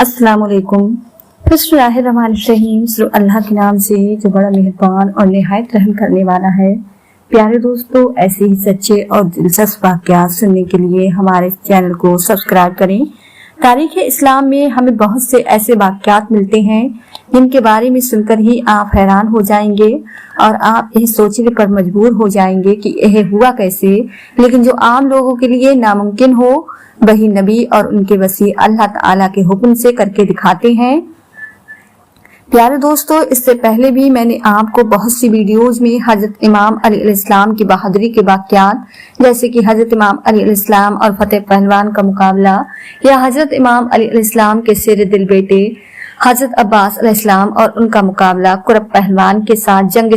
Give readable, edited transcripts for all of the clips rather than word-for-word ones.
अस्सलाम वालेकुम। बिस्मिल्लाहिर्रहमानिर्रहीम। शुरू अल्लाह के नाम से जो बड़ा मेहरबान और निहायत रहम करने वाला है। प्यारे दोस्तों, ऐसे ही सच्चे और दिलचस्प वाक़यात सुनने के लिए हमारे चैनल को सब्सक्राइब करें। तारीख़ इस्लाम में हमें बहुत से ऐसे वाक़यात मिलते हैं जिनके बारे में सुनकर ही आप हैरान हो जाएंगे और आप यह सोचने पर मजबूर हो जाएंगे कि यह हुआ कैसे। लेकिन जो आम लोगों के लिए नामुमकिन हो वही नबी और उनके वसी अल्लाह ताला के हुक्म से करके दिखाते हैं। प्यारे दोस्तों, इससे पहले भी मैंने आपको बहुत सी वीडियोज में हजरत इमाम अली अलैहिस्सलाम की बहादुरी के वाक़यात, जैसे कि हजरत इमाम अली अलैहिस्सलाम और फतेह पहलवान का मुकाबला, या हजरत इमाम अली अलैहिस्सलाम के शेर दिल बेटे हजरत अब्बास अलैहिस्सलाम और उनका मुकाबला कुरब पहलवान के साथ जंग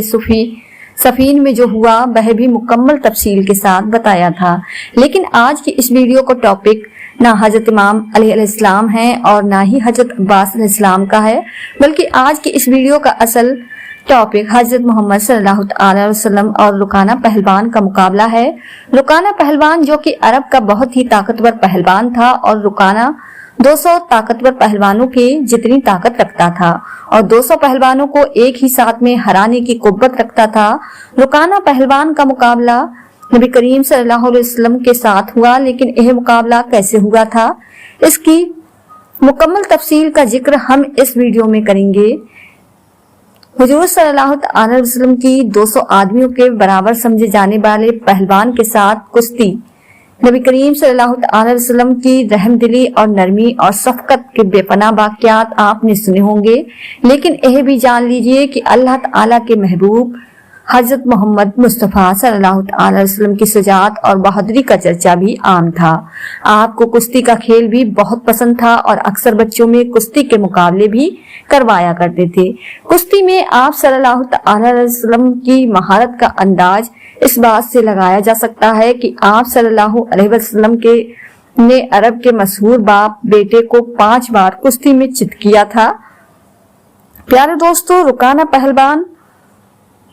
सफीन में जो हुआ, वह भी मुकम्मल तफसील के साथ बताया था। लेकिन आज की इस वीडियो का टॉपिक ना हजरत इमाम अली अलैहिस्सलाम है और ना ही हजरत अब्बास अलैहिस्सलाम का है, बल्कि आज की इस वीडियो का असल टॉपिक हजरत मोहम्मद सल्लल्लाहु अलैहि वसल्लम और रुकाना पहलवान का मुकाबला है। रुकाना पहलवान जो कि अरब का बहुत ही ताकतवर पहलवान था और रुकाना 200 ताकतवर पहलवानों के जितनी ताकत रखता था और 200 पहलवानों को एक ही साथ में हराने की कुव्वत रखता था। रुकाना पहलवान का मुकाबला नबी करीम सल्लल्लाहु अलैहि वसल्लम के साथ हुआ। लेकिन यह मुकाबला कैसे हुआ था, इसकी मुकम्मल तफसील का जिक्र हम इस वीडियो में करेंगे। हुजूर सल्लल्लाहु अलैहि वसल्लम की 200 आदमियों के बराबर समझे जाने वाले पहलवान के साथ कुश्ती, नबी करीम सल्लल्लाहु अलैहि वसल्लम की रहमदिली और नरमी और शफकत के बेपनाह वाक़यात आपने सुने होंगे। लेकिन यह भी जान लीजिए कि अल्लाह ताला के महबूब हजरत मोहम्मद मुस्तफ़ा सल्लल्लाहु अलैहि वसल्लम की शुजाअत और बहादुरी का चर्चा भी आम था। आपको कुश्ती का खेल भी बहुत पसंद था और अक्सर बच्चों में कुश्ती के मुकाबले भी करवाया करते थे। कुश्ती में आप सल्लल्लाहु अलैहि वसल्लम की महारत का अंदाज इस बात से लगाया जा सकता है कि आप सल्लल्लाहु अलैहि वसल्लम ने अरब के मशहूर बाप बेटे को 5 बार कुश्ती में चित किया था। प्यारे दोस्तों, रुकाना पहलवान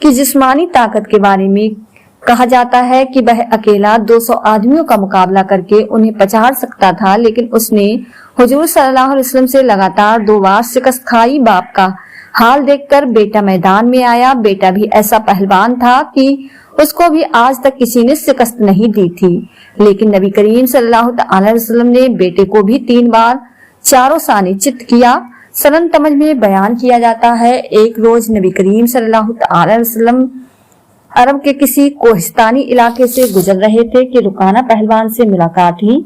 की जिस्मानी ताकत के बारे में कहा जाता है कि वह अकेला 200 आदमियों का मुकाबला करके उन्हें पछाड़ सकता था, लेकिन उसने हुजूर सल्लल्लाहु अलैहि वसल्लम से लगातार 2 बार शिकस्त खाई। बाप का हाल देखकर बेटा मैदान में आया। बेटा भी ऐसा पहलवान था कि उसको भी आज तक किसी ने शिकस्त नहीं दी थी। लेकिन नबी करीम सल्लल्लाहु अलैहि वसल्लम ने बेटे को भी 3 बार चारों साने चित किया। सनन तमज में बयान किया जाता है, एक रोज नबी करीम सल्लल्लाहु अलैहि वसल्लम अरब के किसी कोहिस्तानी इलाके से गुजर रहे थे कि रुकाना पहलवान से मुलाकात हुई।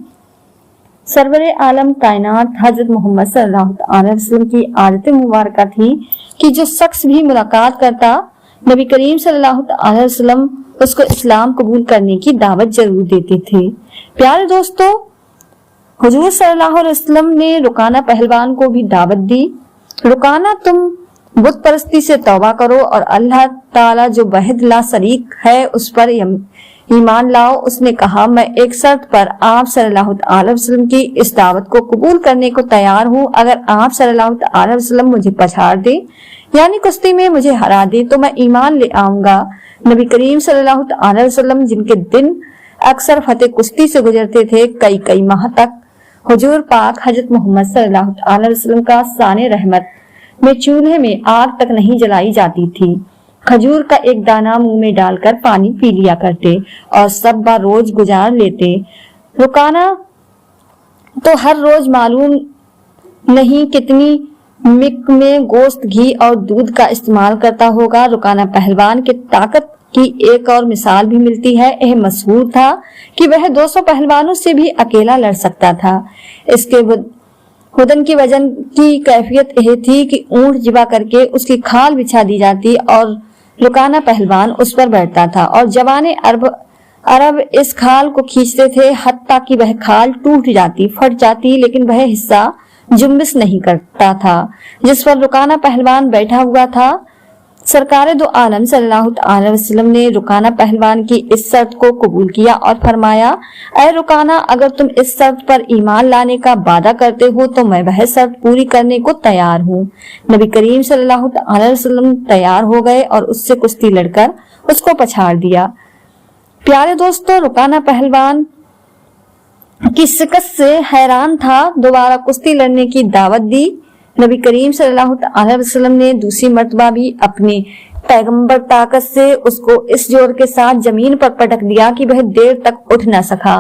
सरवरे आलम कायनात हजरत मोहम्मद सल्लल्लाहु अलैहि वसल्लम की आदत मुबारक थी कि जो शख्स भी मुलाकात करता, नबी करीम सल्लल्लाहु अलैहि वसल्लम उसको इस्लाम कबूल करने की दावत जरूर देते थे। प्यारे दोस्तों, हुजूर सल्लल्लाहु अलैहि वसल्लम ने रुकाना पहलवान को भी दावत दी। रुकाना, तुम बुत परस्ती से तौबा करो और अल्लाह ताला जो वहद ला शरीक है उस पर ईमान लाओ। उसने कहा, मैं एक शर्त पर आप सल्लल्लाहु अलैहि वसल्लम की इस दावत को कबूल करने को तैयार हूँ। अगर आप सल्लल्लाहु अलैहि वसल्लम मुझे पछाड़ दे, यानी कुश्ती में मुझे हरा दे, तो मैं ईमान ले आऊंगा। नबी करीम सल्लल्लाहु अलैहि वसल्लम, जिनके दिन अक्सर फतेह कुश्ती से गुजरते थे, कई माह तक हुजूर पाक हजरत मोहम्मद सल्लल्लाहु अलैहि वसल्लम का शान रहमत में चूल्हे में आग तक नहीं जलाई जाती थी। खजूर का एक दाना मुंह में डालकर पानी पी लिया करते और सब बार रोज गुजार लेते। रुकाना तो हर रोज मालूम नहीं कितनी मिक में गोश्त, घी और दूध का इस्तेमाल करता होगा। रुकाना पहलवान की ताकत की एक और मिसाल भी मिलती है। यह मशहूर था कि वह 200 पहलवानों से भी अकेला लड़ सकता था। इसके हुदन की वजन की कैफियत यह थी कि ऊंट जिबा करके उसकी खाल बिछा दी जाती और रुकाना पहलवान उस पर बैठता था और जवाने अरब इस खाल को खींचते थे, हत्ता कि वह खाल टूट जाती, फट जाती, लेकिन वह हिस्सा जुम्बिश नहीं करता था जिस पर रुकाना पहलवान बैठा हुआ था। सरकारे दो आलम सल्लल्लाहु अलैहि वसल्लम ने रुकाना पहलवान की इस शर्त को कबूल किया और फरमाया, ऐ रुकाना, अगर तुम इस शर्त पर ईमान लाने का वादा करते हो तो मैं वह शर्त पूरी करने को तैयार हूँ। नबी करीम सल्लल्लाहु अलैहि वसल्लम तैयार हो गए और उससे कुश्ती लड़कर उसको पछाड़ दिया। प्यारे दोस्तों, रुकाना पहलवान की शिकस्त से हैरान था, दोबारा कुश्ती लड़ने की दावत दी। नबी करीम सल्लल्लाहु अलैहि वसल्लम ने दूसरी मर्तबा भी अपनी पैगंबर ताकत से उसको इस जोर के साथ जमीन पर पटक दिया कि वह देर तक उठ न सका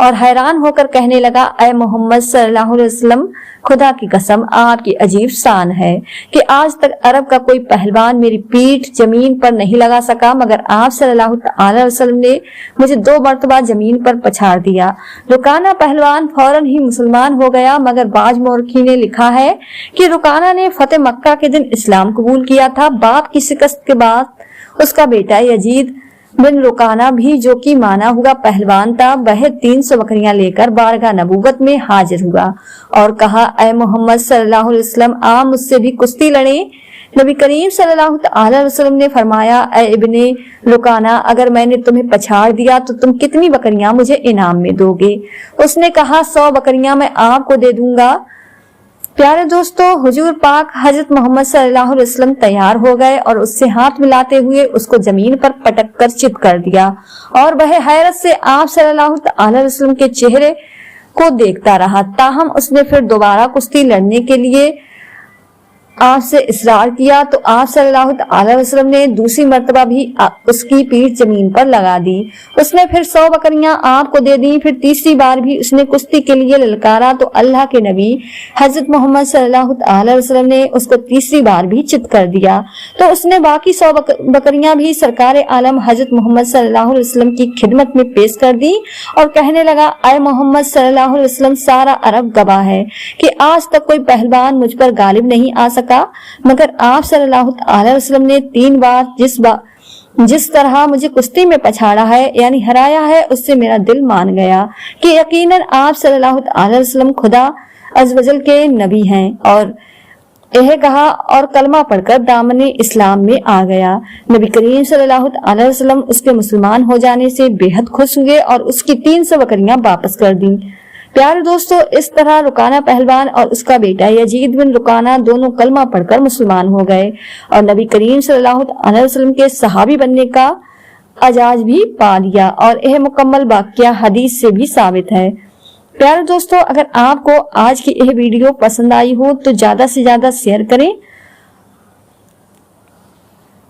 और हैरान होकर कहने लगा, ऐ मोहम्मद सल्लल्लाहु अलैहि वसल्लम, खुदा की कसम आपकी अजीब शान है कि आज तक अरब का कोई पहलवान मेरी पीठ जमीन पर नहीं लगा सका, मगर आप सल्लल्लाहु अलैहि वसल्लम ने मुझे 2 मर्तबा जमीन पर पछाड़ दिया। रुकाना पहलवान फौरन ही मुसलमान हो गया, मगर बाज मोरखी ने लिखा है कि रुकाना ने फतेह मक्का के दिन इस्लाम कबूल किया था। बाप की शिकस्त के बाद उसका बेटा यजीद बिन रुकाना भी, जो कि माना हुआ पहलवान था, वह 300 बकरियां लेकर बारगाह नबूवत में हाजिर हुआ और कहा, ऐ मोहम्मद सल्लल्लाहु अलैहि वसल्लम, आप मुझसे भी कुश्ती लड़ें। नबी करीम सल्लल्लाहु अलैहि वसल्लम ने फरमाया, ऐ इब्ने रुकाना, अगर मैंने तुम्हें पछाड़ दिया तो तुम कितनी बकरियां मुझे इनाम में दोगे? उसने कहा, 100 बकरियां मैं आपको दे दूंगा। प्यारे दोस्तों, हुजूर पाक हजरत मोहम्मद सल्लल्लाहु अलैहि वसल्लम तैयार हो गए और उससे हाथ मिलाते हुए उसको जमीन पर पटक कर चित कर दिया और वह हैरत से आप सल्लल्लाहु अलैहि वसल्लम के चेहरे को देखता रहा। ताहम उसने फिर दोबारा कुश्ती लड़ने के लिए आपसे इसरार किया तो आप सल्लल्लाहु अलैहि वसल्लम ने दूसरी मर्तबा भी उसकी पीठ जमीन पर लगा दी। उसने फिर 100 बकरियां आपको दे दी। फिर तीसरी बार भी उसने कुश्ती के लिए ललकारा तो अल्लाह के नबी हजरत मोहम्मद सल्लल्लाहु अलैहि वसल्लम ने उसको तीसरी बार भी चित कर दिया तो उसने बाकी 100 बकरियां भी सरकार आलम हजरत मोहम्मद सल्लल्लाहु अलैहि वसल्लम की खिदमत में पेश कर दी और कहने लगा, ऐ मोहम्मद सल्लल्लाहु अलैहि वसल्लम, सारा अरब गवाह है कि आज तक कोई पहलवान मुझ पर गालिब नहीं आ सका, मगर आप सल्लल्लाहु अलैहि वसल्लम ने 3 बार जिस तरह मुझे कुश्ती में पछाड़ा है यानी हराया है, उससे मेरा दिल मान गया कि यकीनन आप सल्लल्लाहु अलैहि वसल्लम खुदा अज़्ज़वजल के नबी हैं। और यह कहा और कलमा पढ़कर दामने इस्लाम में आ गया। नबी करीम सल्लल्लाहु अलैहि वसल्लम उसके मुसलमान हो जाने से बेहद खुश हुए और उसकी 300 बकरियां वापस कर दी। प्यारे दोस्तों, इस तरह रुकाना पहलवान और उसका बेटा यजीद बिन रुकाना दोनों कलमा पढ़कर मुसलमान हो गए और नबी करीम सल्लल्लाहु अलैहि वसल्लम के सहाबी बनने का एजाज भी पा लिया और यह मुकम्मल वाकया हदीस से भी साबित है। प्यारे दोस्तों, अगर आपको आज की यह वीडियो पसंद आई हो तो ज्यादा से ज्यादा शेयर करें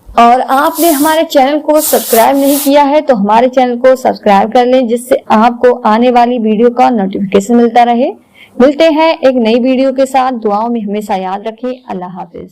और आपने हमारे चैनल को सब्सक्राइब नहीं किया है तो हमारे चैनल को सब्सक्राइब कर लें, जिससे आपको आने वाली वीडियो का नोटिफिकेशन मिलता रहे। मिलते हैं एक नई वीडियो के साथ। दुआओं में हमेशा याद रखें। अल्लाह हाफिज।